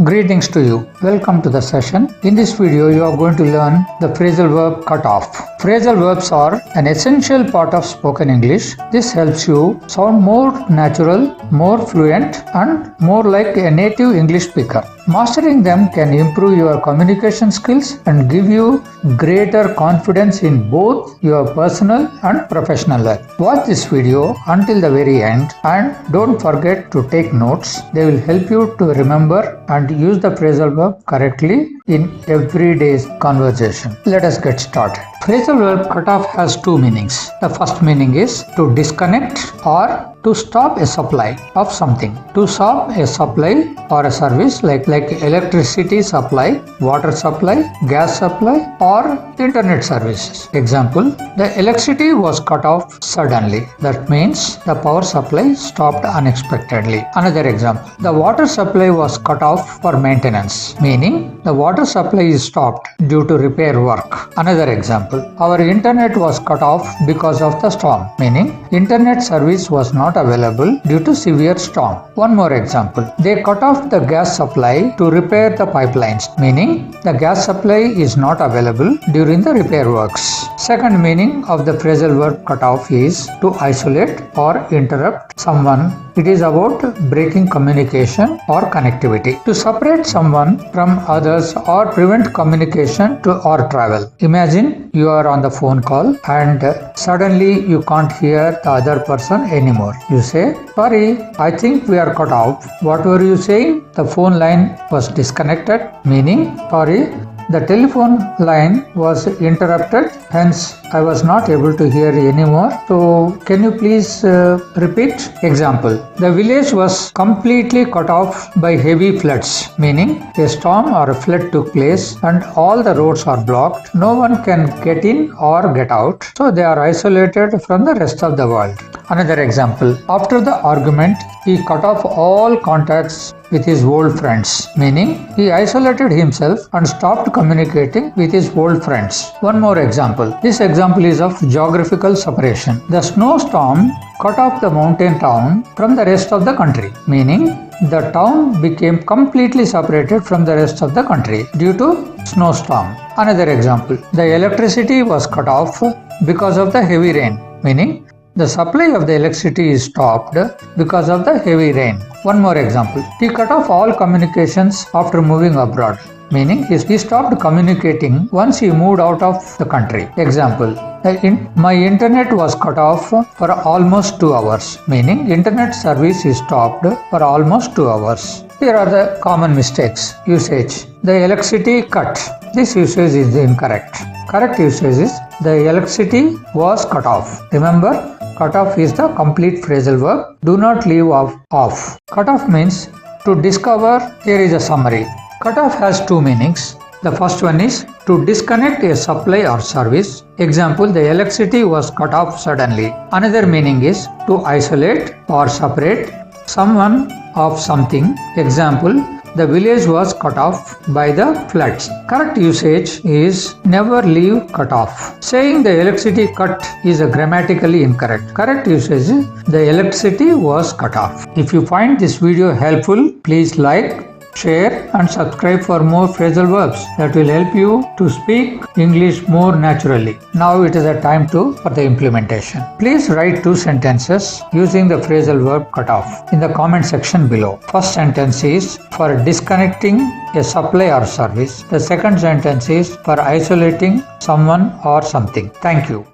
Greetings to you. Welcome to the session. In this video, you are going to learn the phrasal verb cut off. Phrasal verbs are an essential part of spoken English. This helps you sound more natural, more fluent, and more like a native English speaker. Mastering them can improve your communication skills and give you greater confidence in both your personal and professional life. Watch this video until the very end and don't forget to take notes. They will help you to remember and use the phrasal verb correctly in everyday's conversation. Let us get started. Phrasal verb cut off has two meanings. The first meaning is to disconnect or to stop a supply of something. To stop a supply or a service like electricity supply, water supply, gas supply or internet services. Example, the electricity was cut off suddenly. That means the power supply stopped unexpectedly. Another example, the water supply was cut off for maintenance, meaning the water supply is stopped due to repair work. Another example, our internet was cut off because of the storm, meaning internet service was not available due to severe storm. One more example, they cut off the gas supply to repair the pipelines, meaning the gas supply is not available during the repair works. Second meaning of the phrasal verb cut off is to isolate or interrupt someone. It is about breaking communication or connectivity. To separate someone from others or prevent communication or travel. Imagine you are on the phone call and suddenly you can't hear the other person anymore. You say, sorry, I think we are cut off. What were you saying? The phone line was disconnected, meaning, sorry, the telephone line was interrupted, hence I was not able to hear anymore. So can you please repeat? Example, the village was completely cut off by heavy floods, meaning a storm or a flood took place and all the roads are blocked. No one can get in or get out. So they are isolated from the rest of the world. Another example, after the argument, he cut off all contacts with his old friends, meaning he isolated himself and stopped communicating with his old friends. One more example. This example is of geographical separation. The snowstorm cut off the mountain town from the rest of the country, meaning the town became completely separated from the rest of the country due to snowstorm. Another example. The electricity was cut off because of the heavy rain, meaning the supply of the electricity is stopped because of the heavy rain. One more example. He cut off all communications after moving abroad, meaning he stopped communicating once he moved out of the country. Example, my internet was cut off for almost 2 hours, meaning internet service is stopped for almost 2 hours. Here are the common mistakes. Usage. The electricity cut. This usage is incorrect. Correct usage is the electricity was cut off. Remember, cut off is the complete phrasal verb. Do not leave off. Cut off means to discover. Here is a summary. Cut off has two meanings. The first one is to disconnect a supply or service. Example, the electricity was cut off suddenly. Another meaning is to isolate or separate someone of something. Example, the village was cut off by the floods. Correct usage is never leave cut off. Saying the electricity cut is grammatically incorrect. Correct usage is the electricity was cut off. If you find this video helpful, please like, share and subscribe for more phrasal verbs that will help you to speak English more naturally. Now it is a time for the implementation. Please write 2 sentences using the phrasal verb cut off in the comment section below. First sentence is for disconnecting a supply or service. The second sentence is for isolating someone or something. Thank you.